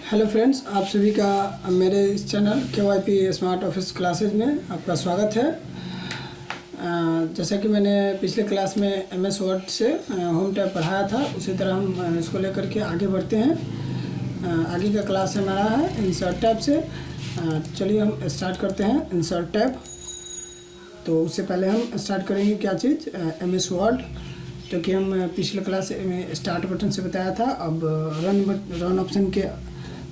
Hello friends, आप सभी का मेरे इस channel KYP smart office classes में आपका स्वागत है। जैसा कि मैंने पिछले क्लास में MS वर्ड से होम टैब पढ़ाया था, उसी तरह हम इसको लेकर के आगे बढ़ते हैं। आगे का क्लास हमारा है इंसर्ट टैब से। चलिए हम स्टार्ट करते हैं इंसर्ट टैब। तो उससे पहले हम स्टार्ट करेंगे क्या चीज़, MS वर्ड, जो कि हम पिछले क्लास में स्टार्ट बटन से बताया था। अब रन ऑप्शन के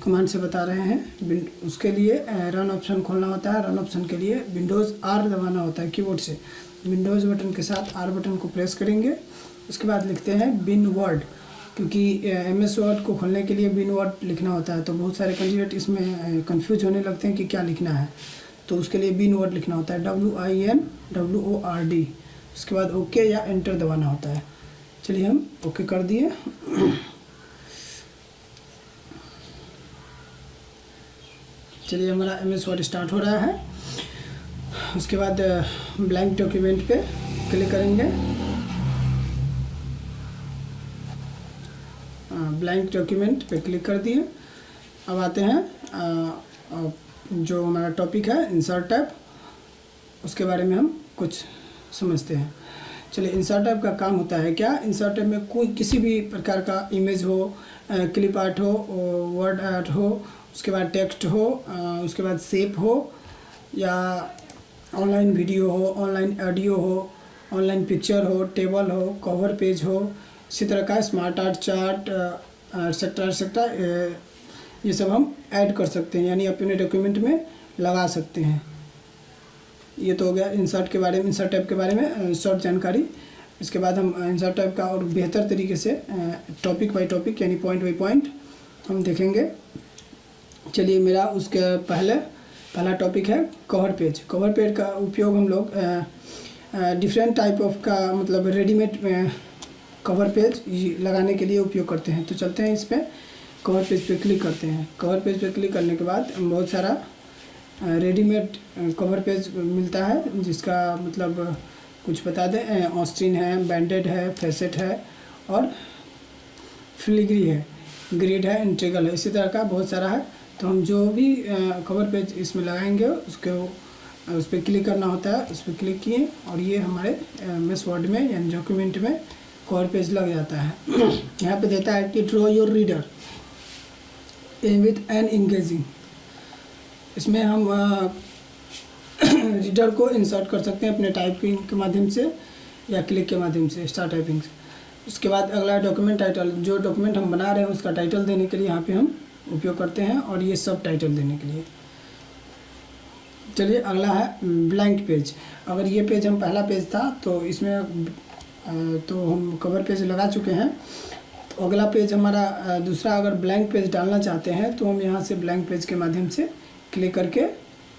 कमांड से बता रहे हैं। उसके लिए रन ऑप्शन खोलना होता है। रन ऑप्शन के लिए विंडोज़ R दबाना होता है कीबोर्ड से। विंडोज़ बटन के साथ R बटन को प्रेस करेंगे। उसके बाद लिखते हैं बिन वर्ड, क्योंकि MS वर्ड को खोलने के लिए बिन वर्ड लिखना होता है। तो बहुत सारे कैंडिडेट इसमें कंफ्यूज होने लगते हैं कि क्या लिखना है। तो उसके लिए बिन वर्ड लिखना होता है, WINWORD। उसके बाद ओके या एंटर दबाना होता है। चलिए हम ओके कर दिए। चलिए हमारा MS वर्ड स्टार्ट हो रहा है। उसके बाद ब्लैंक डॉक्यूमेंट पे क्लिक करेंगे। ब्लैंक डॉक्यूमेंट पे क्लिक कर दिए। अब आते हैं जो हमारा टॉपिक है इंसर्ट टैब, उसके बारे में हम कुछ समझते हैं। चलिए, इंसर्ट टैब का काम होता है क्या। इंसर्ट टैब में कोई किसी भी प्रकार का इमेज हो, क्लिप आर्ट हो, वर्ड आर्ट हो, उसके बाद टेक्स्ट हो, उसके बाद शेप हो, या ऑनलाइन वीडियो हो, ऑनलाइन ऑडियो हो, ऑनलाइन पिक्चर हो, टेबल हो, कवर पेज हो, इसी तरह का smart art, chart, etcetera etcetera, ये सब हम ऐड कर सकते हैं, यानी अपने डॉक्यूमेंट में लगा सकते हैं। ये तो हो गया इंसर्ट के बारे में, इंसर्ट टैब के बारे में शॉर्ट जानकारी। इसके बाद हम इंसर्ट टैब का और बेहतर तरीके से टॉपिक बाय टॉपिक यानी पॉइंट बाय पॉइंट हम देखेंगे। चलिए, मेरा उसके पहला टॉपिक है कवर पेज। कवर पेज का उपयोग हम लोग डिफरेंट टाइप ऑफ का मतलब रेडीमेड कवर पेज लगाने के लिए उपयोग करते हैं। तो चलते हैं इस पर, कवर पेज पे क्लिक करते हैं। कवर पेज पे क्लिक करने के बाद बहुत सारा रेडीमेड कवर पेज मिलता है, जिसका मतलब कुछ बता दें, ऑस्टिन है, बैंडेड है, फैसेट है और फिलिग्री है, ग्रिड है, इंटीग्रल है, इसी तरह का बहुत सारा है। तो हम जो भी कवर पेज इसमें लगाएंगे उसको उस पर क्लिक करना होता है। उस पर क्लिक किए और ये हमारे MS वर्ड में यानी डॉक्यूमेंट में कवर पेज लग जाता है। यहाँ पे देता है कि draw your reader with an engaging. इसमें हम रीडर को इंसर्ट कर सकते हैं अपने टाइपिंग के माध्यम से या क्लिक के माध्यम से, स्टार्ट टाइपिंग से। उसके बाद अगला डॉक्यूमेंट टाइटल, जो डॉक्यूमेंट हम बना रहे हैं उसका टाइटल देने के लिए यहाँ पे हम उपयोग करते हैं, और ये सब टाइटल देने के लिए। चलिए, अगला है ब्लैंक पेज। अगर ये पेज हम पहला पेज था तो इसमें तो हम कवर पेज लगा चुके हैं। तो अगला पेज हमारा दूसरा, अगर ब्लैंक पेज डालना चाहते हैं तो हम यहाँ से ब्लैंक पेज के माध्यम से क्लिक करके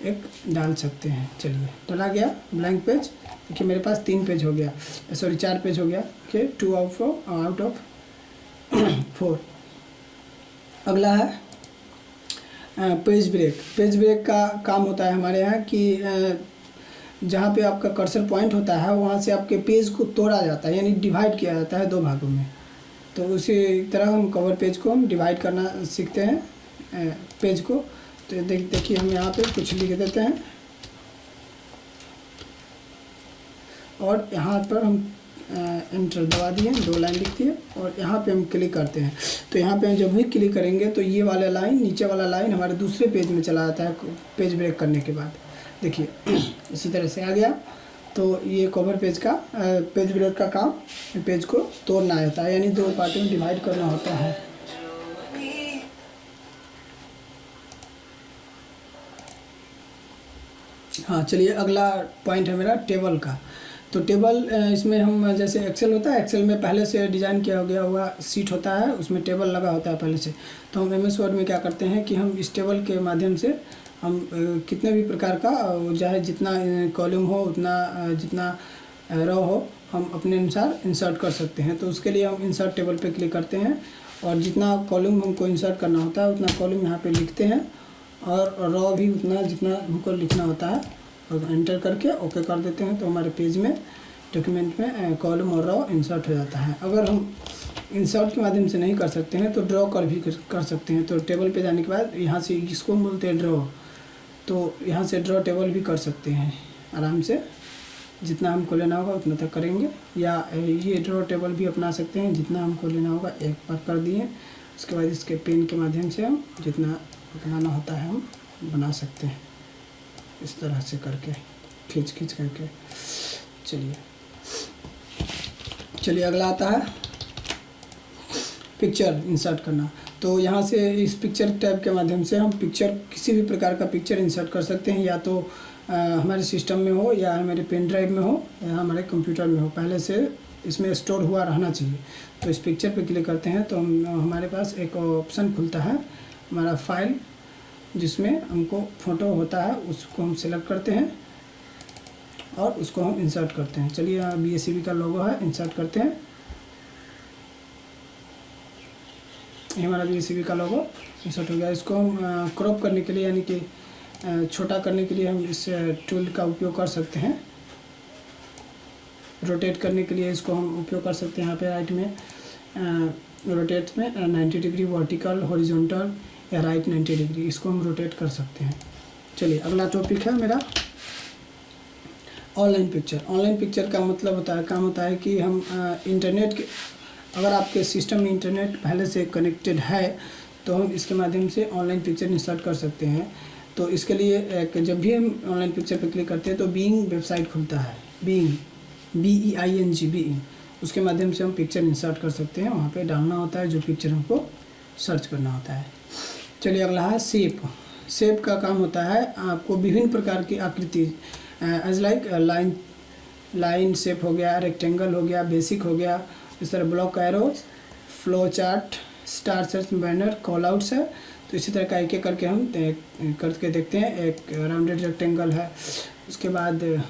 एक डाल सकते हैं। चलिए, डाला गया ब्लैंक पेज। देखिए मेरे पास 3 पेज हो गया, सॉरी 4 पेज हो गया। Okay, 2 out of 4। अगला है पेज ब्रेक। पेज ब्रेक का काम होता है हमारे यहाँ कि जहाँ पे आपका कर्सर पॉइंट होता है वहाँ से आपके पेज को तोड़ा जाता है, यानी डिवाइड किया जाता है 2 भागों में। तो उसी तरह हम कवर पेज को हम डिवाइड करना सीखते हैं पेज को। तो देखिए हम यहाँ पे कुछ लिख देते हैं और यहाँ पर हम एंटर दबा दिए, 2 लाइन लिख दिए और यहाँ पे हम क्लिक करते हैं। तो यहाँ पे हम जब भी क्लिक करेंगे तो ये वाला लाइन, नीचे वाला लाइन हमारे दूसरे पेज में चला जाता है पेज ब्रेक करने के बाद। देखिए इसी तरह से आ गया। तो ये कवर पेज का पेज ब्रेक का काम पेज को तोड़ना होता है, यानी 2 पार्ट में डिवाइड करना होता है। हाँ, चलिए, अगला पॉइंट है मेरा टेबल का। तो टेबल, इसमें हम जैसे एक्सेल होता है, एक्सेल में पहले से डिज़ाइन किया गया हुआ सीट होता है, उसमें टेबल लगा होता है पहले से। तो हम MS वर्ड में क्या करते हैं कि हम इस टेबल के माध्यम से हम कितने भी प्रकार का, चाहे जितना कॉलम हो उतना, जितना रो हो, हम अपने अनुसार इंसर्ट कर सकते हैं। तो उसके लिए हम इंसर्ट टेबल पे क्लिक करते हैं और जितना कॉलम हमको इंसर्ट करना होता है उतना कॉलम यहाँ पे लिखते हैं, और रो भी उतना जितना हमको लिखना होता है, और एंटर करके ओके कर देते हैं। तो हमारे पेज में, डॉक्यूमेंट में कॉलम और रो इंसर्ट हो जाता है। अगर हम इंसर्ट के माध्यम से नहीं कर सकते हैं तो ड्रॉ कर सकते हैं। तो टेबल पे जाने के बाद यहाँ से इसको बोलते हैं ड्रॉ, तो यहाँ से ड्रॉ टेबल भी कर सकते हैं आराम से, जितना हमको लेना होगा उतना तक करेंगे। या ये ड्रॉ टेबल भी अपना सकते हैं, जितना हमको लेना होगा एक बार कर दिए। उसके बाद इसके पेन के माध्यम से हम जितना बनाना होता है हम बना सकते हैं, इस तरह से करके खींच करके। चलिए अगला आता है पिक्चर इंसर्ट करना। तो यहाँ से इस पिक्चर टैब के माध्यम से हम पिक्चर, किसी भी प्रकार का पिक्चर इंसर्ट कर सकते हैं, या तो हमारे सिस्टम में हो, या हमारे पेन ड्राइव में हो, या हमारे कंप्यूटर में हो, पहले से इसमें स्टोर हुआ रहना चाहिए। तो इस पिक्चर पे क्लिक करते हैं तो हमारे पास एक ऑप्शन खुलता है हमारा फाइल, जिसमें हमको फ़ोटो होता है, उसको हम सिलेक्ट करते हैं और उसको हम इंसर्ट करते हैं। चलिए यहाँ BSCB का लोगो है, इंसर्ट करते हैं। ये हमारा BSCB का लोगो इंसर्ट हो गया। इसको हम क्रॉप करने के लिए, यानी कि छोटा करने के लिए हम इस टूल का उपयोग कर सकते हैं। रोटेट करने के लिए इसको हम उपयोग कर सकते हैं। यहाँ पे राइट में रोटेट में 90 डिग्री, वर्टिकल, हॉरिजॉन्टल या राइट 90 डिग्री, इसको हम रोटेट कर सकते हैं। चलिए अगला टॉपिक है मेरा ऑनलाइन पिक्चर। ऑनलाइन पिक्चर का मतलब काम होता है कि हम इंटरनेट के, अगर आपके सिस्टम में इंटरनेट पहले से कनेक्टेड है तो हम इसके माध्यम से ऑनलाइन पिक्चर इंसर्ट कर सकते हैं। तो इसके लिए जब भी हम ऑनलाइन पिक्चर पर क्लिक करते हैं तो बीइंग वेबसाइट खुलता है, बीइंग BEING बीइंग, उसके माध्यम से हम पिक्चर इंसर्ट कर सकते हैं। वहाँ पे डालना होता है जो पिक्चर हमको सर्च करना होता है। चलिए अगला है शेप। शेप का काम होता है आपको विभिन्न प्रकार की आकृति, एज लाइक लाइन शेप हो गया, रेक्टेंगल हो गया, बेसिक हो गया, इस तरह block arrows, flow chart, star search, banner, call outs है। तो इसी तरह का एक करके हम करके देखते हैं। एक राउंडेड रेक्टेंगल है, उसके बाद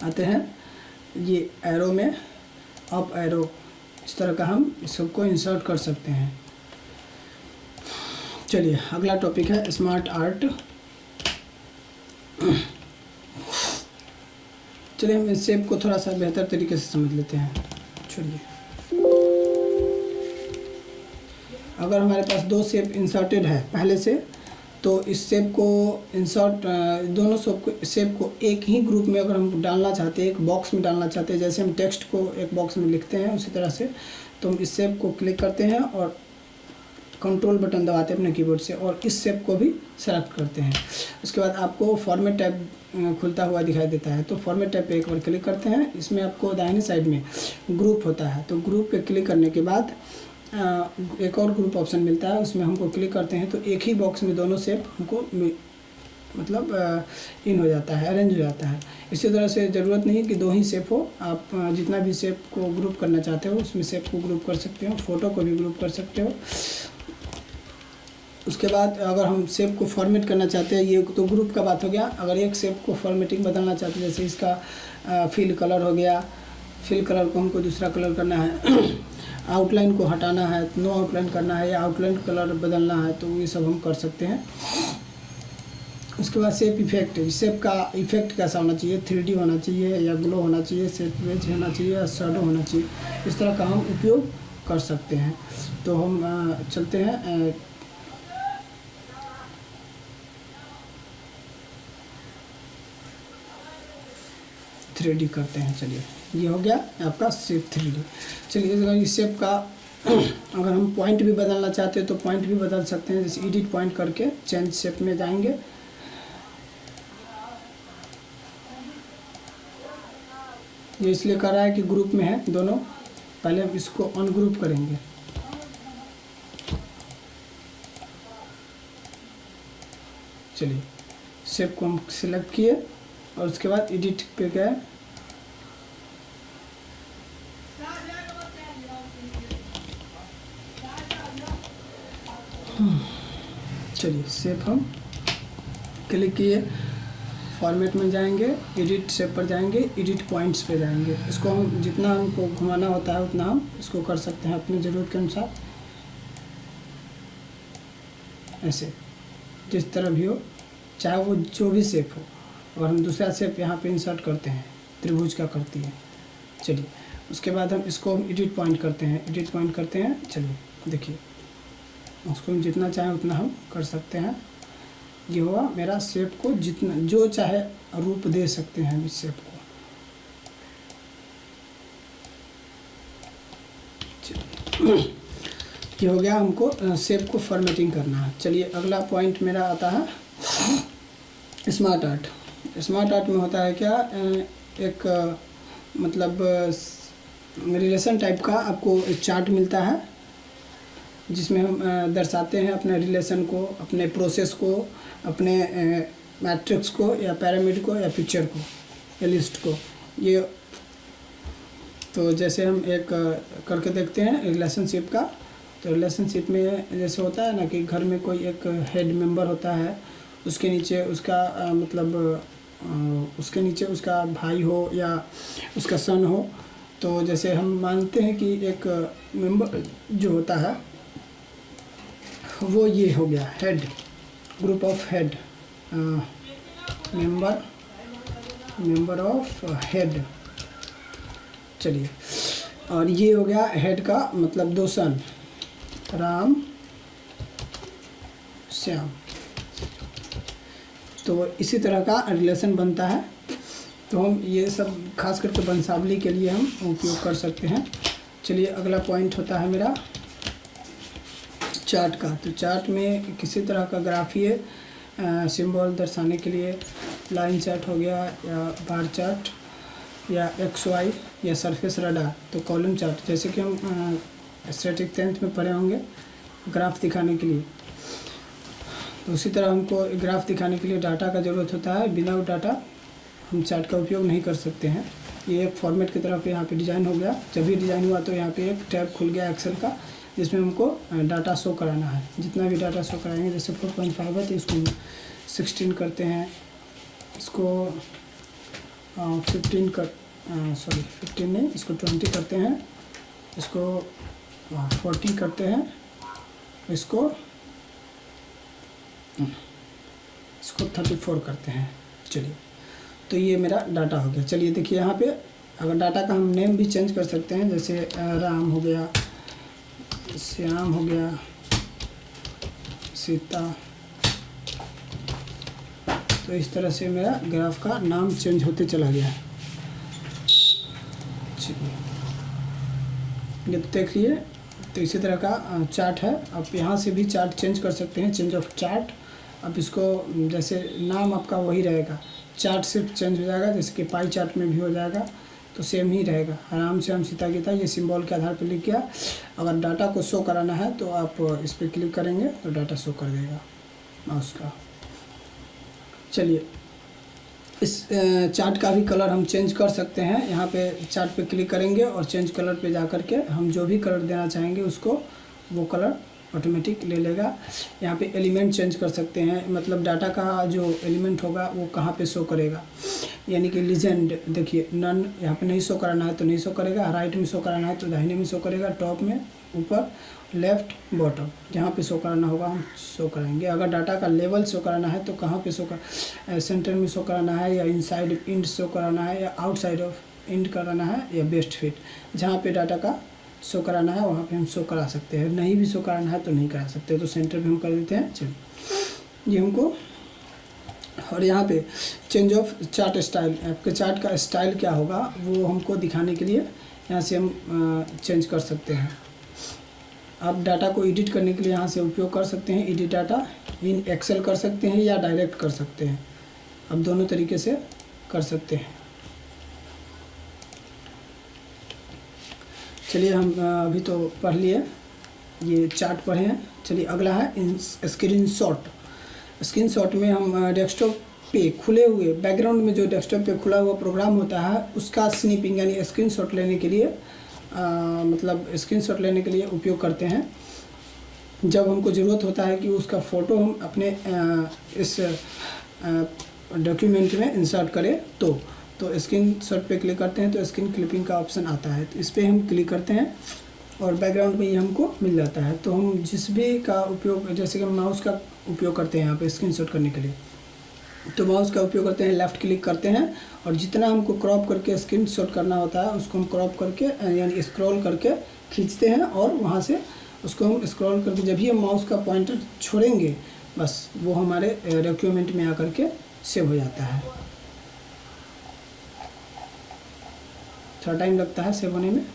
आते हैं ये एरो में, अप एरो, इस तरह का हम सबको इंसर्ट कर सकते हैं। चलिए अगला टॉपिक है स्मार्ट आर्ट। चलिए हम इस शेप को थोड़ा सा बेहतर तरीके से समझ लेते हैं। छोड़िए, अगर हमारे पास दो शेप इंसर्टेड है पहले से, तो इस शेप को इंसर्ट, दोनों शेप को एक ही ग्रुप में अगर हम डालना चाहते हैं, एक बॉक्स में डालना चाहते हैं, जैसे हम टेक्स्ट को एक बॉक्स में लिखते हैं उसी तरह से, तो हम इस शेप को क्लिक करते हैं और कंट्रोल बटन दबाते हैं अपने कीबोर्ड से और इस शेप को भी सेलेक्ट करते हैं। उसके बाद आपको फॉर्मेट टैब खुलता हुआ दिखाई देता है। तो फॉर्मेट टैब पे एक बार क्लिक करते हैं। इसमें आपको दाहिने साइड में ग्रुप होता है, तो ग्रुप पे क्लिक करने के बाद एक और ग्रुप ऑप्शन मिलता है, उसमें हमको क्लिक करते हैं तो एक ही बॉक्स में दोनों शेप हमको मतलब इन हो जाता है, अरेंज हो जाता है। इसी तरह से ज़रूरत नहीं कि दो ही शेप हो, आप जितना भी शेप को ग्रुप करना चाहते हो उसमें शेप को ग्रुप कर सकते हो, फ़ोटो को भी ग्रुप कर सकते हो। उसके बाद अगर हम शेप को फॉर्मेट करना चाहते हैं, ये तो ग्रुप का बात हो गया। अगर एक शेप को फॉर्मेटिंग बदलना चाहते हैं, जैसे इसका फिल कलर हो गया, फिल कलर को हमको दूसरा कलर करना है, आउटलाइन को हटाना है, नो आउटलाइन करना है, या आउटलाइन कलर बदलना है, तो ये सब हम कर सकते हैं। उसके बाद शेप इफेक्ट, शेप का इफेक्ट कैसा होना चाहिए, 3D होना चाहिए या ग्लो होना चाहिए, शेप वेज होना चाहिए या शैडो होना चाहिए, इस तरह का हम उपयोग कर सकते हैं। तो हम चलते हैं 3D करते हैं। चलिए ये हो गया आपका शेप 3D। चलिए अगर इस शेप का अगर हम पॉइंट भी बदलना चाहते हैं तो पॉइंट भी बदल सकते हैं, जैसे एडिट पॉइंट करके चेंज शेप में जाएंगे। ये इसलिए कर रहा है कि ग्रुप में है दोनों, पहले हम इसको अनग्रुप करेंगे। चलिए शेप को हम सिलेक्ट किए और उसके बाद एडिट पे गए, चलिए शेप हम क्लिक किए, फॉर्मेट में जाएंगे, एडिट शेप पर जाएंगे, एडिट पॉइंट्स पे जाएंगे। इसको हम जितना हमको घुमाना होता है उतना हम इसको कर सकते हैं अपनी ज़रूरत के अनुसार, ऐसे जिस तरह भी हो, चाहे वो जो भी शेप हो। और हम दूसरा शेप यहाँ पे इंसर्ट करते हैं, त्रिभुज का करती है। चलिए उसके बाद हम इसको एडिट पॉइंट करते हैं, चलिए देखिए, उसको हम जितना चाहें उतना हम कर सकते हैं। ये हुआ मेरा शेप को जितना जो चाहे रूप दे सकते हैं इस शेप को। ये हो गया, हमको शेप को फॉर्मेटिंग करना है। चलिए अगला पॉइंट मेरा आता है स्मार्ट आर्ट। स्मार्ट आर्ट में होता है क्या, एक मतलब रिलेशन टाइप का आपको चार्ट मिलता है, जिसमें हम दर्शाते हैं अपने रिलेशन को, अपने प्रोसेस को, अपने मैट्रिक्स को या पैरामीटर को या पिक्चर को या लिस्ट को। ये तो जैसे हम एक करके देखते हैं रिलेशनशिप का। तो रिलेशनशिप में जैसे होता है ना कि घर में कोई एक हेड मेंबर होता है, उसके नीचे उसका उसके नीचे उसका भाई हो या उसका सन हो। तो जैसे हम मानते हैं कि एक मेंबर जो होता है वो ये हो गया head, group of head, member of head. चलिए, और ये हो गया हेड का मतलब दो सन, राम श्याम। तो इसी तरह का रिलेशन बनता है। तो हम ये सब खास करके वंशावली के लिए हम उपयोग कर सकते हैं। चलिए अगला पॉइंट होता है मेरा चार्ट का। तो चार्ट में किसी तरह का ग्राफीय सिंबल दर्शाने के लिए लाइन चार्ट हो गया या बार चार्ट या XY या सरफेस रडार। तो कॉलम चार्ट जैसे कि हम स्टैटिक 10th में पढ़े होंगे, ग्राफ दिखाने के लिए। तो उसी तरह हमको ग्राफ दिखाने के लिए डाटा का ज़रूरत होता है। बिना डाटा हम चार्ट का उपयोग नहीं कर सकते हैं। ये एक फॉर्मेट की तरफ यहाँ पे डिज़ाइन हो गया। जब भी डिज़ाइन हुआ तो यहाँ पे एक टैब खुल गया एक्सेल का, जिसमें हमको डाटा शो कराना है। जितना भी डाटा शो कराएंगे, जैसे 4.5 है तो इसको 16 करते हैं, इसको 15 नहीं, इसको 20 करते हैं, इसको 40 करते हैं, इसको 34 करते हैं। चलिए, तो ये मेरा डाटा हो गया। चलिए देखिए यहाँ पे अगर डाटा का हम नेम भी चेंज कर सकते हैं, जैसे राम हो गया, श्याम हो गया, सीता। तो इस तरह से मेरा ग्राफ का नाम चेंज होते चला गया। चलिए, ये देखिए, तो इसी तरह का चार्ट है। आप यहाँ से भी चार्ट चेंज कर सकते हैं, चेंज ऑफ चार्ट। अब इसको जैसे नाम आपका वही रहेगा, चार्ट सिर्फ चेंज हो जाएगा, जैसे कि पाई चार्ट में भी हो जाएगा, तो सेम ही रहेगा। आराम से हम सीता गीता ये सिंबल के आधार पर लिख गया। अगर डाटा को शो कराना है तो आप इस पर क्लिक करेंगे तो डाटा शो कर देगा माउस का। चलिए, इस चार्ट का भी कलर हम चेंज कर सकते हैं। यहाँ पे चार्ट पे क्लिक करेंगे और चेंज कलर पे जा कर के हम जो भी कलर देना चाहेंगे उसको वो कलर ऑटोमेटिक ले लेगा। यहाँ पे एलिमेंट चेंज कर सकते हैं, मतलब डाटा का जो एलिमेंट होगा वो कहाँ पे शो करेगा। यानी कि लीजेंड देखिए, नन यहाँ पे नहीं शो कराना है तो नहीं शो करेगा, राइट में शो कराना है तो दाहिने में शो करेगा, टॉप में, ऊपर, लेफ्ट, बॉटम, जहाँ पे शो कराना होगा हम शो कराएंगे। अगर डाटा का लेवल शो कराना है तो कहाँ पे शो कर, सेंटर में शो कराना है या इनसाइड इंड शो कराना है या आउटसाइड ऑफ इंड कराना है या बेस्ट फिट, जहाँ पे डाटा का शो कराना है वहाँ पे हम शो करा सकते हैं। नहीं भी शो कराना है तो नहीं करा सकते, तो सेंटर पे हम कर देते हैं। चलिए, ये हमको, और यहाँ पे चेंज ऑफ चार्ट स्टाइल, आपके चार्ट का स्टाइल क्या होगा वो हमको दिखाने के लिए यहाँ से हम चेंज कर सकते हैं। आप डाटा को एडिट करने के लिए यहाँ से उपयोग कर सकते हैं, एडिट डाटा इन एक्सेल कर सकते हैं या डायरेक्ट कर सकते हैं। आप दोनों तरीके से कर सकते हैं। चलिए, हम अभी तो पढ़ लिए, ये चार्ट पढ़े हैं। चलिए अगला है स्क्रीनशॉट में हम डेस्कटॉप पे खुले हुए बैकग्राउंड में जो डेस्कटॉप पे खुला हुआ प्रोग्राम होता है उसका स्निपिंग यानी स्क्रीनशॉट लेने के लिए स्क्रीनशॉट लेने के लिए उपयोग करते हैं। जब हमको ज़रूरत होता है कि उसका फ़ोटो हम अपने इस डॉक्यूमेंट में इंसर्ट करें तो स्क्रीनशॉट पे क्लिक करते हैं तो स्क्रीन क्लिपिंग का ऑप्शन आता है। तो इस पर हम क्लिक करते हैं और बैकग्राउंड में ये हमको मिल जाता है। तो हम जिस भी का उपयोग, जैसे कि माउस का उपयोग करते हैं यहाँ पे स्क्रीनशॉट करने के लिए, तो माउस का उपयोग करते हैं, लेफ़्ट क्लिक करते हैं और जितना हमको क्रॉप करके स्क्रीनशॉट करना होता है उसको हम क्रॉप करके यानी स्क्रॉल करके खींचते हैं और वहाँ से उसको हम स्क्रॉल करके जब भी हम माउस का पॉइंटर छोड़ेंगे बस वो हमारे डॉक्यूमेंट में आकर के सेव हो जाता है। थोड़ा टाइम लगता है सेव होने में।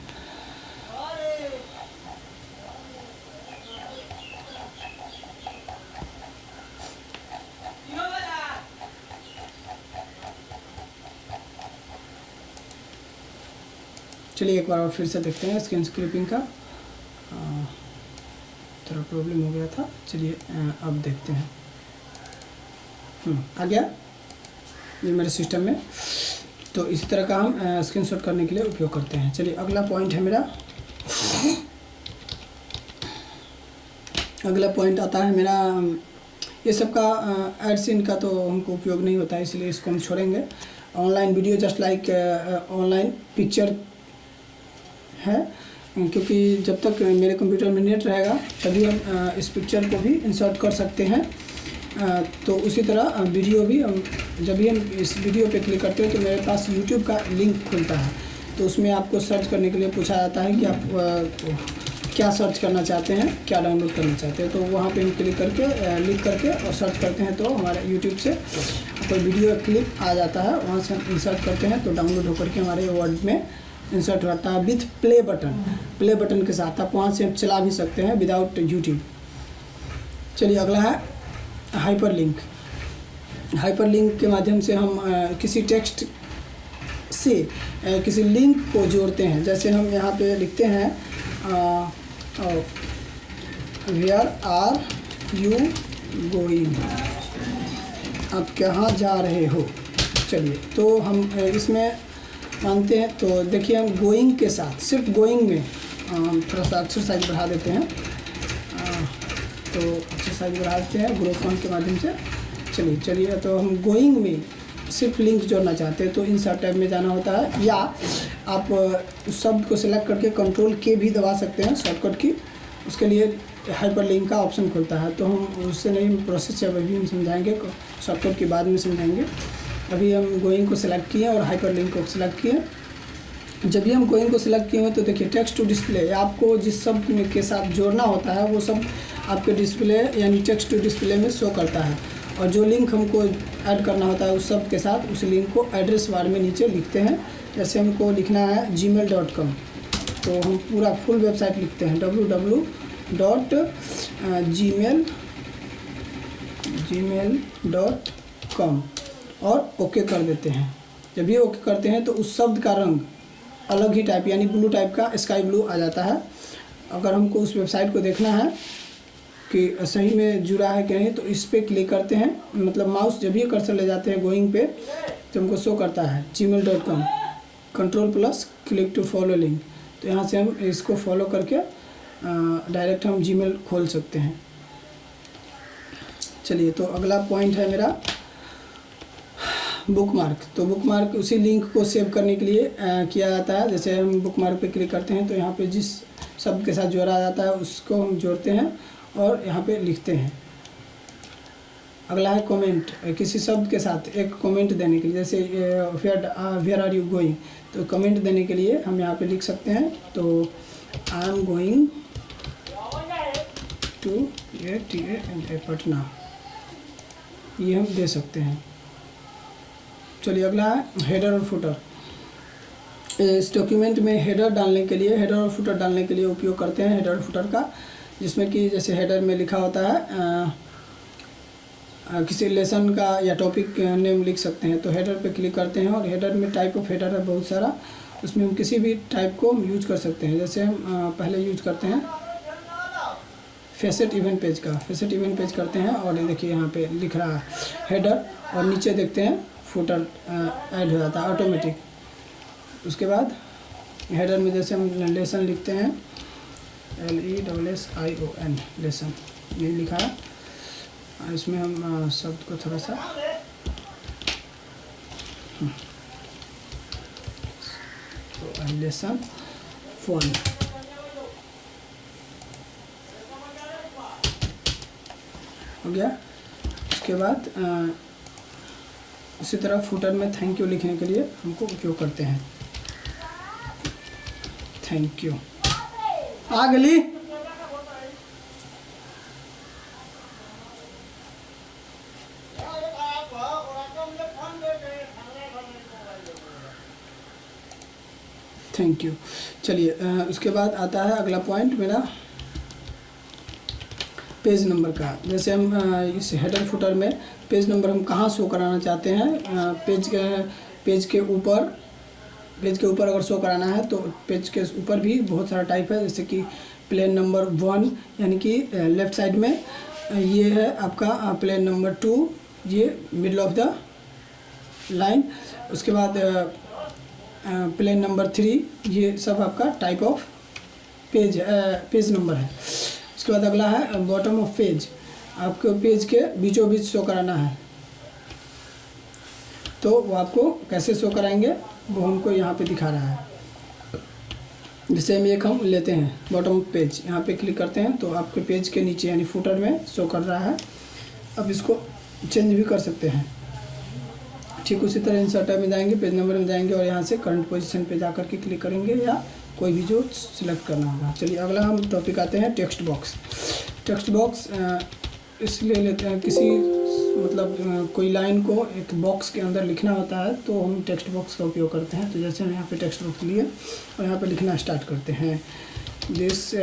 चलिए एक बार और फिर से देखते हैं स्क्रीन स्क्रैपिंग का। थोड़ा प्रॉब्लम हो गया था, चलिए अब देखते हैं। आ गया ये मेरे सिस्टम में। तो इसी तरह का हम स्क्रीनशॉट करने के लिए उपयोग करते हैं। चलिए अगला पॉइंट है मेरा, अगला पॉइंट आता है मेरा, ये सब का एडसिन का तो हमको उपयोग नहीं होता है इसलिए इसको हम छोड़ेंगे। Online video just like online picture है, क्योंकि जब तक मेरे कंप्यूटर में नेट रहेगा तभी हम इस पिक्चर को भी इंसर्ट कर सकते हैं। तो उसी तरह वीडियो भी हम जब भी हम इस वीडियो पे क्लिक करते हैं तो मेरे पास यूट्यूब का लिंक खुलता है। तो उसमें आपको सर्च करने के लिए पूछा जाता है कि आप क्या सर्च करना चाहते हैं, क्या डाउनलोड करना चाहते हैं। तो वहाँ पे हम क्लिक करके लिख करके और सर्च करते हैं तो हमारे यूट्यूब से कोई वीडियो क्लिप आ जाता है, वहाँ से हम इंसर्ट करते हैं तो डाउनलोड होकर के हमारे वर्ड में इंसर्ट होता है विथ प्ले बटन के साथ। आप वहाँ से चला भी सकते हैं विदाउट यूट्यूब। चलिए अगला है हाइपरलिंक। हाइपरलिंक के माध्यम से हम किसी टेक्स्ट से किसी लिंक को जोड़ते हैं। जैसे हम यहाँ पे लिखते हैं वेयर आर यू गोइंग, आप कहाँ जा रहे हो। चलिए तो हम इसमें मानते हैं, तो देखिए हम गोइंग के साथ सिर्फ गोइंग में थोड़ा सा अक्षर साइज बढ़ा देते हैं। तो अक्षर साइज बढ़ा देते हैं ग्रो फॉन्ट के माध्यम से। चलिए तो हम गोइंग में सिर्फ लिंक जोड़ना चाहते हैं तो इंसर्ट टैब में जाना होता है, या आप उस शब्द को सिलेक्ट करके कंट्रोल के भी दबा सकते हैं शॉर्टकट की। उसके लिए हाइपरलिंक का ऑप्शन खुलता है। तो हम उससे नहीं प्रोसेस है अभी हम समझाएंगे, शॉर्टकट के बाद में समझाएंगे। अभी हम गोइंग को सिलेक्ट किए और हाइपरलिंक को सिलेक्ट किए। जब भी हम गोइंग को सिलेक्ट किए तो देखिए टेक्स्ट टू डिस्प्ले, आपको जिस शब्द के साथ जोड़ना होता है वो सब आपके डिस्प्ले यानी टेक्स्ट टू डिस्प्ले में शो करता है। और जो लिंक हमको ऐड करना होता है उस शब्द के साथ, उस लिंक को एड्रेस बार में नीचे लिखते हैं। जैसे हमको लिखना है gmail.com, तो हम पूरा फुल वेबसाइट लिखते हैं www.gmail.com और ओके कर देते हैं। जब ये ओके करते हैं तो उस शब्द का रंग अलग ही टाइप यानी ब्लू टाइप का स्काई ब्लू आ जाता है। अगर हमको उस वेबसाइट को देखना है कि सही में जुड़ा है कि नहीं तो इस पर क्लिक करते हैं, मतलब माउस जब भी कर्सर ले जाते हैं गोइंग पे तो हमको शो करता है gmail.com, control plus click to follow link. तो यहाँ से हम इसको फॉलो करके डायरेक्ट हम जीमेल खोल सकते हैं। चलिए तो अगला पॉइंट है मेरा बुकमार्क। तो बुकमार्क उसी लिंक को सेव करने के लिए किया जाता है। जैसे हम बुकमार्क पे क्लिक करते हैं तो यहाँ पे जिस शब्द के साथ जोड़ा जाता है उसको हम जोड़ते हैं और यहाँ पे लिखते हैं। अगला है कमेंट, किसी शब्द के साथ एक कमेंट देने के लिए, जैसे वेयर आर यू गोइंग, तो कमेंट देने के लिए हम यहाँ पे लिख सकते हैं। तो I am going to Patna, ये हम दे सकते हैं। चलिए अगला है हेडर और फुटर। इस डॉक्यूमेंट में हेडर डालने के लिए, हेडर और फुटर डालने के लिए उपयोग करते हैं हेडर और फुटर का, जिसमें कि जैसे हेडर में लिखा होता है किसी लेसन का या टॉपिक नेम लिख सकते हैं। तो हेडर पे क्लिक करते हैं और हेडर में टाइप ऑफ हेडर है बहुत सारा, उसमें हम किसी भी टाइप को यूज कर सकते हैं। जैसे हम पहले यूज करते हैं फेसेट इवेंट पेज का, फेसेट इवेंट पेज करते हैं और देखिए यहाँ पे लिख रहा है हेडर और नीचे देखते हैं फुटर ऐड हो जाता है ऑटोमेटिक। उसके बाद हेडर में जैसे हम लेसन लिखते हैं LESSION लेसन, ये लिखा है। इसमें हम शब्द को थोड़ा सा तो लेसन 1 हो गया। उसके बाद उसी तरह फुटर में थैंक यू लिखने के लिए हमको उपयोग करते हैं। Thank you. आ गली थैंक यू। चलिए उसके बाद आता है अगला पॉइंट मेरा पेज नंबर का। जैसे हम इस हेडर फुटर में पेज नंबर हम कहाँ शो कराना चाहते हैं, पेज के ऊपर अगर शो कराना है तो पेज के ऊपर भी बहुत सारा टाइप है, जैसे कि प्लेन नंबर 1 यानी कि लेफ़्ट साइड में, ये है आपका प्लेन नंबर 2, ये मिडल ऑफ द लाइन। उसके बाद प्लेन नंबर 3, ये सब आपका टाइप ऑफ पेज नंबर है। उसके बाद अगला है बॉटम ऑफ पेज, आपको पेज के बीचों बीच शो कराना है, तो वो आपको कैसे शो कराएंगे वो हमको यहाँ पे दिखा रहा है। जैसे हम लेते हैं बॉटम ऑफ पेज, यहाँ पे क्लिक करते हैं तो आपके पेज के नीचे यानी फुटर में शो कर रहा है। अब इसको चेंज भी कर सकते हैं। ठीक उसी तरह इंसर्ट टैब में जाएंगे, पेज नंबर में जाएंगे और यहाँ से करंट पोजीशन पे जाकर के क्लिक करेंगे या कोई भी जो सिलेक्ट करना होगा। चलिए अगला हम टॉपिक आते हैं टेक्स्ट बॉक्स। टेक्स्ट बॉक्स इसलिए लेते हैं, किसी मतलब कोई लाइन को एक बॉक्स के अंदर लिखना होता है तो हम टेक्स्ट बॉक्स का उपयोग करते हैं। तो जैसे हम यहाँ पे टेक्स्ट बॉक्स लिए और यहाँ पे लिखना स्टार्ट करते हैं, this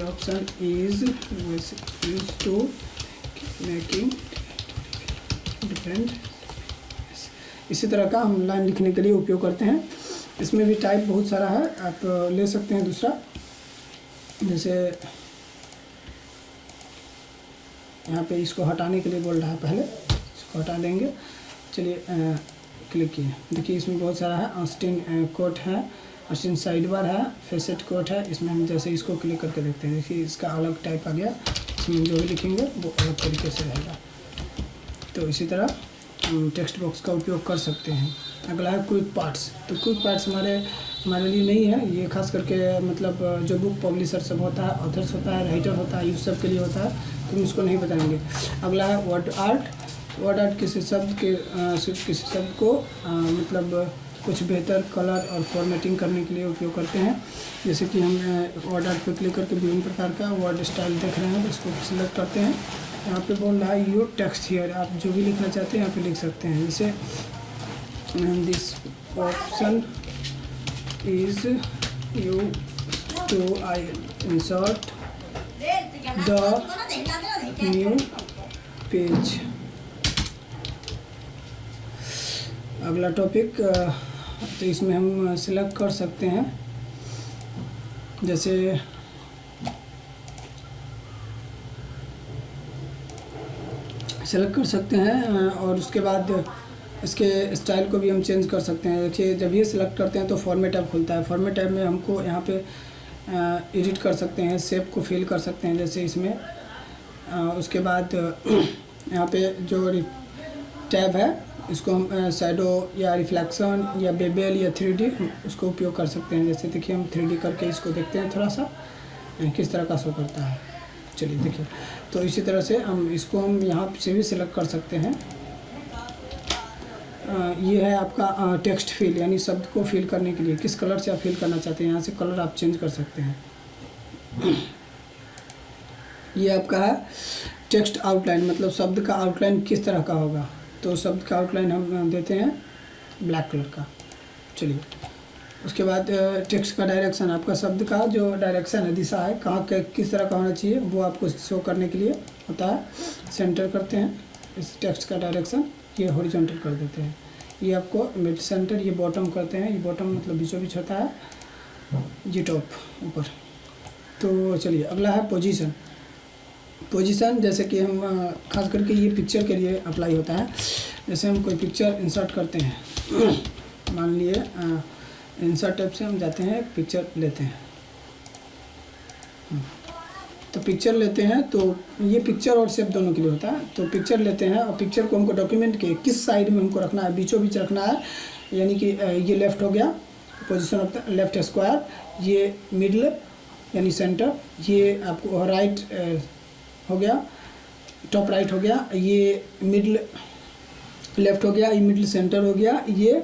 option is used to making different. इसी तरह का हम लाइन लिखने के लिए उपयोग करते हैं। इसमें भी टाइप बहुत सारा है, आप ले सकते हैं दूसरा। जैसे यहाँ पे इसको हटाने के लिए बोल रहा है, पहले इसको हटा देंगे। चलिए क्लिक किए, देखिए इसमें बहुत सारा है। ऑस्टिन कोट है, ऑस्टिन साइड बार है, फेसेट कोट है। इसमें हम जैसे इसको क्लिक करके देखते हैं, देखिए इसका अलग टाइप आ गया। इसमें जो भी लिखेंगे वो अलग तरीके से रहेगा। तो इसी तरह हम टेक्स्ट बॉक्स का उपयोग कर सकते हैं। अगला है क्विक पार्ट्स। तो क्विक पार्ट्स हमारे लिए नहीं है, ये खास करके मतलब जो बुक पब्लिशर सब होता है, ऑथर्स होता है, राइटर होता है, यूज सब के लिए होता है, तो हम इसको नहीं बताएंगे। अगला है वर्ड आर्ट। वर्ड आर्ट किसी शब्द को मतलब कुछ बेहतर कलर और फॉर्मेटिंग करने के लिए उपयोग करते हैं। जैसे कि हम वर्ड आर्ट पर क्लिक करके विभिन्न प्रकार का वर्ड स्टाइल देख रहे हैं, तो इसको सिलेक्ट करते हैं। यहाँ पे बोल रहा है योर टेक्स्ट हियर, आप जो भी लिखना चाहते हैं यहाँ पे लिख सकते हैं। जैसे this option is you to I insert the new page. अगला टॉपिक, तो इसमें हम सिलेक्ट कर सकते हैं, जैसे सेलेक्ट कर सकते हैं और उसके बाद इसके स्टाइल को भी हम चेंज कर सकते हैं। देखिए जब ये सिलेक्ट करते हैं तो फॉर्मेट टैब खुलता है। फॉर्मेट टैब में हमको यहाँ पे एडिट कर सकते हैं, शेप को फिल कर सकते हैं जैसे इसमें। उसके बाद यहाँ पे जो टैब है इसको हम शैडो या रिफ्लेक्शन या बेबेल या 3D उसको उपयोग कर सकते हैं। जैसे देखिए हम 3D करके इसको देखते हैं थोड़ा सा किस तरह का शो करता है। चलिए देखिए, तो इसी तरह से हम यहाँ से भी सिलेक्ट कर सकते हैं। ये है आपका टेक्स्ट फिल, यानी शब्द को फिल करने के लिए किस कलर से आप फिल करना चाहते हैं, यहाँ से कलर आप चेंज कर सकते हैं। ये आपका है टेक्स्ट आउटलाइन, मतलब शब्द का आउटलाइन किस तरह का होगा। तो शब्द का आउटलाइन हम देते हैं ब्लैक कलर का। चलिए उसके बाद टेक्स्ट का डायरेक्शन, आपका शब्द का जो डायरेक्शन है, दिशा है, कहाँ किस तरह का होना चाहिए वो आपको शो करने के लिए होता है। सेंटर करते हैं इस टेक्स्ट का डायरेक्शन, ये हॉरिजॉन्टल कर देते हैं। ये आपको मिड सेंटर, ये बॉटम करते हैं। ये बॉटम मतलब बीचों बीच होता है, ये टॉप ऊपर। तो चलिए अगला है पोजीशन। पोजीशन जैसे कि हम खास करके ये पिक्चर के लिए अप्लाई होता है। जैसे हम कोई पिक्चर इंसर्ट करते हैं, मान लिए इंसर्ट टैब से हम जाते हैं, पिक्चर लेते हैं। तो पिक्चर लेते हैं तो ये पिक्चर और शेप दोनों के लिए होता है। तो पिक्चर लेते हैं और पिक्चर को हमको डॉक्यूमेंट के किस साइड में हमको रखना है, बीचों बीच रखना है। यानी कि ये लेफ़्ट हो गया, position of the left square, ये मिडल यानी सेंटर, ये आपको राइट हो गया, टॉप राइट हो गया, ये मिडल लेफ्ट हो गया, ये मिडल सेंटर हो गया, ये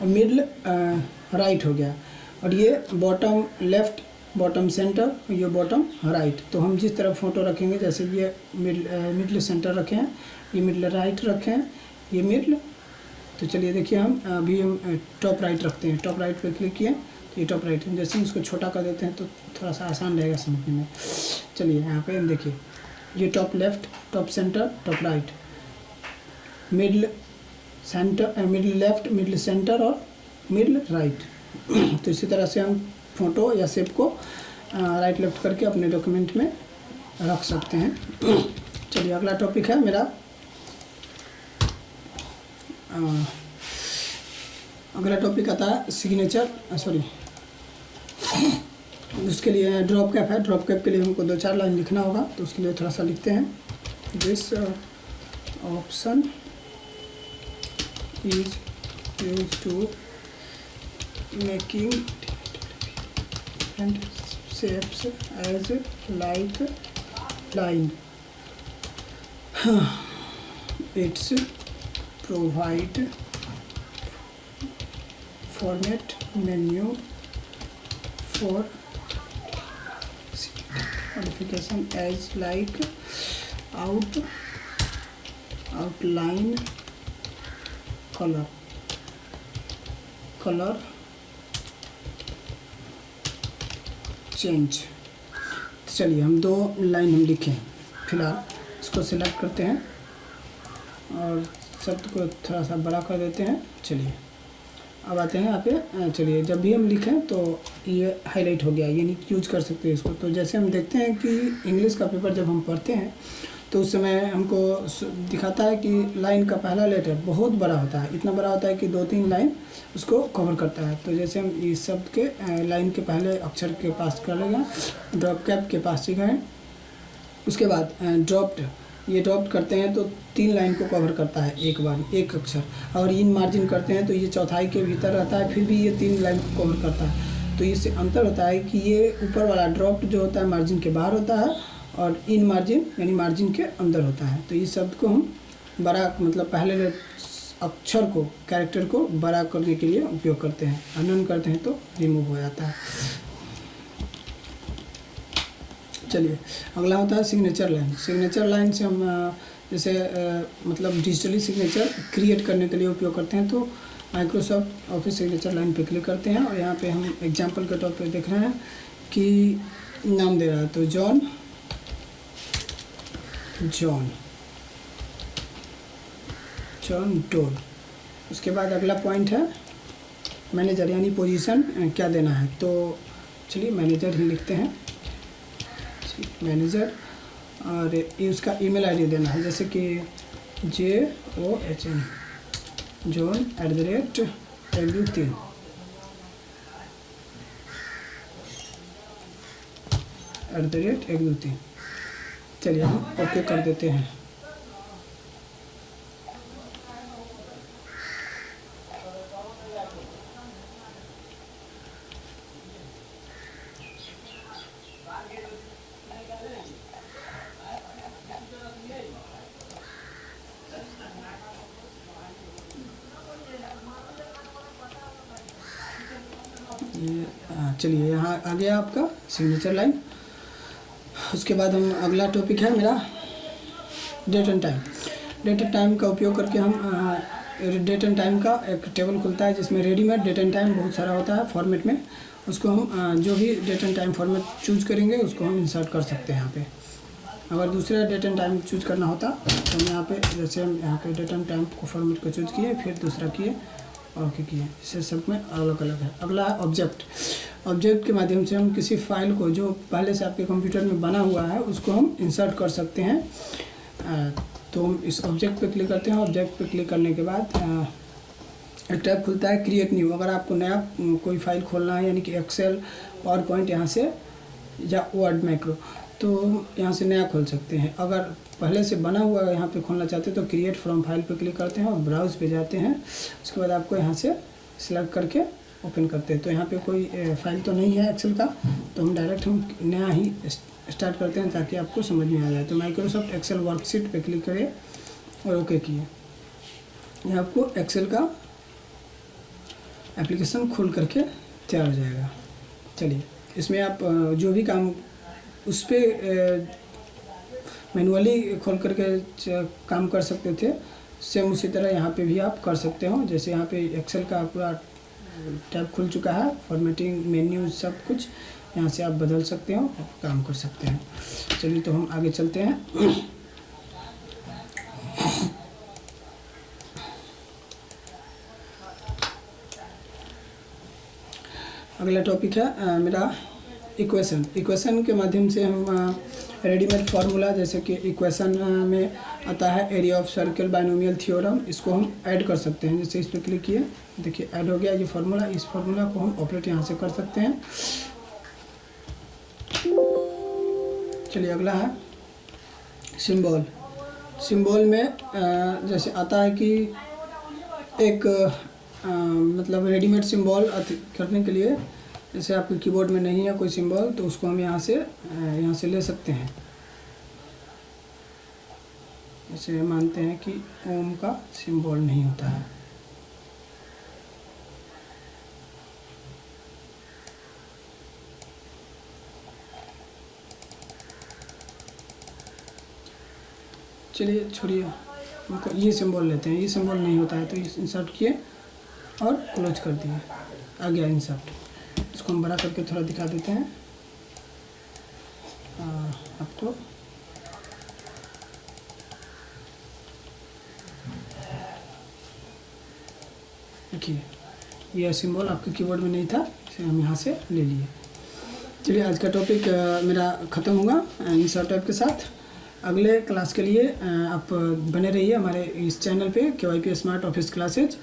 मिडल राइट हो गया, और ये बॉटम लेफ्ट, बॉटम सेंटर, ये बॉटम राइट। तो हम जिस तरह फ़ोटो रखेंगे, जैसे ये मिडल सेंटर रखे हैं, ये मिडल राइट रखे हैं, ये मिडल। तो चलिए देखिए, हम टॉप राइट रखते हैं। टॉप राइट पे क्लिक किए तो ये टॉप राइट है। जैसे हम इसको छोटा कर देते हैं तो थोड़ा सा आसान रहेगा समझने में। चलिए यहाँ पे हम देखिए, ये top left, top centre, top right, middle centre, middle left, middle centre और मिडल राइट। तो इसी तरह से हम फ़ोटो या शेप को राइट लेफ्ट करके अपने डॉक्यूमेंट में रख सकते हैं। चलिए अगला टॉपिक है मेरा, अगला टॉपिक आता है सिग्नेचर, सॉरी उसके लिए ड्रॉप कैप है। ड्रॉप कैप के लिए हमको 2-4 लाइन लिखना होगा, तो उसके लिए थोड़ा सा लिखते हैं। This option is use to making and shapes as like line. It's provide format menu for modification as like outline, color change. चलिए हम 2 लाइन हम लिखें, फिलहाल इसको सिलेक्ट करते हैं और शब्द को थोड़ा सा बड़ा कर देते हैं। चलिए अब आते हैं यहाँ पे। चलिए जब भी हम लिखें तो ये हाईलाइट हो गया, यानी यूज कर सकते हैं इसको। तो जैसे हम देखते हैं कि इंग्लिश का पेपर जब हम पढ़ते हैं तो उस समय हमको दिखाता है कि लाइन का पहला लेटर बहुत बड़ा होता है, इतना बड़ा होता है कि 2-3 लाइन उसको कवर करता है। तो जैसे हम इस शब्द के लाइन के पहले अक्षर के पास कर लेंगे, ड्रॉप कैप के पास ठीक है। उसके बाद ड्रॉप्ड, ये ड्रॉप्ड करते हैं तो 3 लाइन को कवर करता है एक बार, एक अक्षर। और इन मार्जिन करते हैं तो ये चौथाई के भीतर रहता है, फिर भी ये 3 लाइन को कवर करता है। तो इससे अंतर होता है कि ये ऊपर वाला ड्रॉप्ड जो होता है मार्जिन के बाहर होता है, और इन मार्जिन यानी मार्जिन के अंदर होता है। तो इस शब्द को हम बड़ा, मतलब पहले अक्षर को, कैरेक्टर को बड़ा करने के लिए उपयोग करते हैं। अनन करते हैं तो रिमूव हो जाता है। चलिए अगला होता है सिग्नेचर लाइन। सिग्नेचर लाइन से हम जैसे मतलब डिजिटली सिग्नेचर क्रिएट करने के लिए उपयोग करते हैं। तो माइक्रोसॉफ्ट ऑफिस सिग्नेचर लाइन पे क्लिक करते हैं और यहाँ पे हम एग्जांपल के तौर पे देख रहे हैं कि नाम दे रहा है, तो जॉन डोल। उसके बाद अगला पॉइंट है मैनेजर, यानी पोजीशन क्या देना है। तो चलिए मैनेजर ही लिखते हैं, मैनेजर। और ये उसका ईमेल आईडी देना है, जैसे कि JOHN john@123 चलिए हम ओके कर देते हैं। ये चलिए यहाँ आ गया आपका सिग्नेचर लाइन। उसके बाद हम अगला टॉपिक है मेरा date and time. Date and time का उपयोग करके हम डेट एंड टाइम का एक टेबल खुलता है जिसमें रेडीमेड डेट एंड टाइम बहुत सारा होता है फॉर्मेट में। उसको हम जो भी date and time format choose करेंगे उसको हम इंसर्ट कर सकते हैं यहाँ पे। अगर दूसरा डेट एंड टाइम चूज करना होता तो हम यहाँ पे, जैसे हम यहाँ पे डेट एंड टाइम को फॉर्मेट को चूज किए, फिर दूसरा किए और ओके किए। इससे सब में अलग अलग है। अगला है ऑब्जेक्ट। ऑब्जेक्ट के माध्यम से हम किसी फाइल को जो पहले से आपके कंप्यूटर में बना हुआ है उसको हम इंसर्ट कर सकते हैं। तो हम इस ऑब्जेक्ट पे क्लिक करते हैं। ऑब्जेक्ट पे क्लिक करने के बाद एक टैब खुलता है क्रिएट न्यू। अगर आपको नया कोई फाइल खोलना है, यानी कि एक्सेल, पावर पॉइंट यहाँ से, या वर्ड मैक्रो, तो यहाँ से नया खोल सकते हैं। अगर पहले से बना हुआ यहाँ पे खोलना चाहते हैं तो क्रिएट फ्रॉम फाइल पे क्लिक करते हैं और ब्राउज पे जाते हैं। उसके बाद आपको यहाँ से सिलेक्ट करके ओपन करते हैं। तो यहाँ पे कोई फाइल तो नहीं है एक्सेल का, तो हम डायरेक्ट नया ही स्टार्ट करते हैं ताकि आपको समझ में आ जाए। तो माइक्रोसॉफ्ट एक्सेल वर्कशीट पे क्लिक करिए और ओके किए। यहाँ आपको एक्सेल का एप्लीकेशन खोल करके तैयार हो जाएगा। चलिए, इसमें आप जो भी काम उस पर मैनुअली खोल करके काम कर सकते थे, सेम उसी तरह यहाँ पे भी आप कर सकते हो। जैसे यहाँ पे एक्सेल का पूरा टैब खुल चुका है, फॉर्मेटिंग, मेन्यू, सब कुछ यहाँ से आप बदल सकते हो और काम कर सकते हैं। चलिए, तो हम आगे चलते हैं। अगला टॉपिक है मेरा इक्वेशन के माध्यम से हम रेडीमेड फार्मूला, जैसे कि इक्वेशन में आता है area of circle, binomial theorem, इसको हम ऐड कर सकते हैं। जैसे इस पर क्लिक किए, देखिए ऐड हो गया ये फार्मूला। इस फार्मूला को हम ऑपरेट यहाँ से कर सकते हैं। चलिए, अगला है सिंबल में जैसे आता है कि एक मतलब रेडीमेड सिंबल करने के लिए, जैसे आपके कीबोर्ड में नहीं है कोई सिंबल, तो उसको हम यहाँ से ले सकते हैं। जैसे मानते हैं कि ओम का सिंबल नहीं होता है, चलिए छोड़िए, हमको ये सिंबल लेते हैं। ये सिंबल नहीं होता है तो इंसर्ट किए और क्लोज कर दिए, आ गया इंसर्ट। इसको हम बड़ा करके थोड़ा दिखा देते हैं आपको। देखिए, ये सिंबल आपके कीबोर्ड में नहीं था, इसे हम यहाँ से ले लिए। चलिए, आज का टॉपिक मेरा ख़त्म हुआ इंसर्ट टैब के साथ। अगले क्लास के लिए आप बने रहिए हमारे इस चैनल पे, KYP स्मार्ट ऑफिस क्लासेज।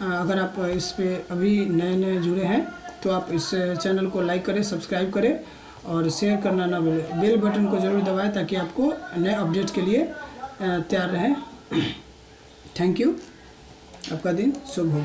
अगर आप इस पे अभी नए जुड़े हैं तो आप इस चैनल को लाइक करें, सब्सक्राइब करें और शेयर करना ना भूलें। बेल बटन को ज़रूर दबाएं ताकि आपको नए अपडेट के लिए तैयार रहें। थैंक यू, आपका दिन शुभ हो।